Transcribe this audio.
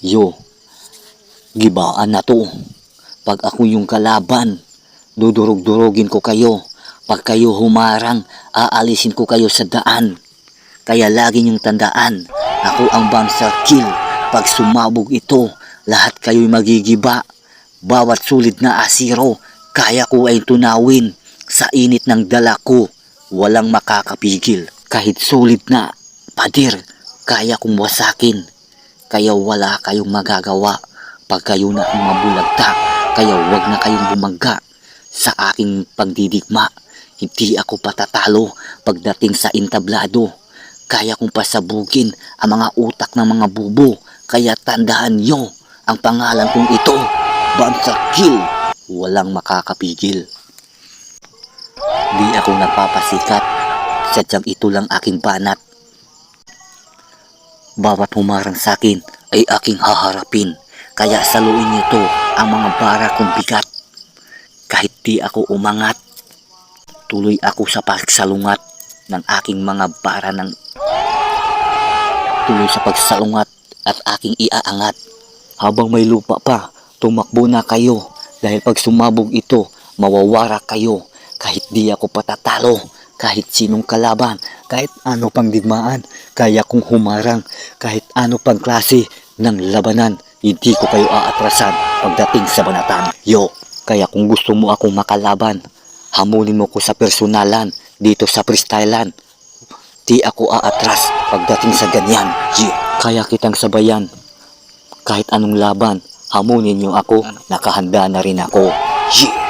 Yo, gibaan na to. Pag ako yung kalaban, dudurog-durugin ko kayo. Pag kayo humarang, aalisin ko kayo sa daan. Kaya lagi niyong tandaan, ako ang bouncer kill. Pag sumabog ito, lahat kayo'y magigiba. Bawat sulit na asiro, kaya ko ay tunawin. Sa init ng dala ko, walang makakapigil. Kahit sulit na pader, kaya kong wasakin. Kaya wala kayong magagawa pag kayo na ang mabulagta. Kaya wag na kayong bumangga sa aking pagdidigma. Hindi ako patatalo pagdating sa entablado. Kaya kong pasabugin ang mga utak ng mga bubo. Kaya tandaan nyo ang pangalan kong ito, Bouncer Kill. Walang makakapigil. Di ako nagpapasikat, sadyang ito lang aking banat. Bawat humarang sa akin ay aking haharapin. Kaya saluin niyo to ang mga bara kong bigat. Kahit di ako umangat, tuloy ako sa pagsalungat ng aking mga bara ng tuloy sa pagsalungat at aking iaangat. Habang may lupa pa, tumakbo na kayo. Dahil pag sumabog ito, mawawara kayo. Kahit di ako patatalo, kahit sinong kalaban, kahit ano pang digmaan, kaya kong humarang, kahit ano pang klase ng labanan, hindi ko kayo aatrasan pagdating sa banatan. Yo, kaya kung gusto mo akong makalaban, hamunin mo ko sa personalan, dito sa freestylean. Di ako aatras pagdating sa ganyan. Yeah. Kaya kitang sabayan, kahit anong laban, hamunin niyo ako, nakahanda na rin ako. Yeah.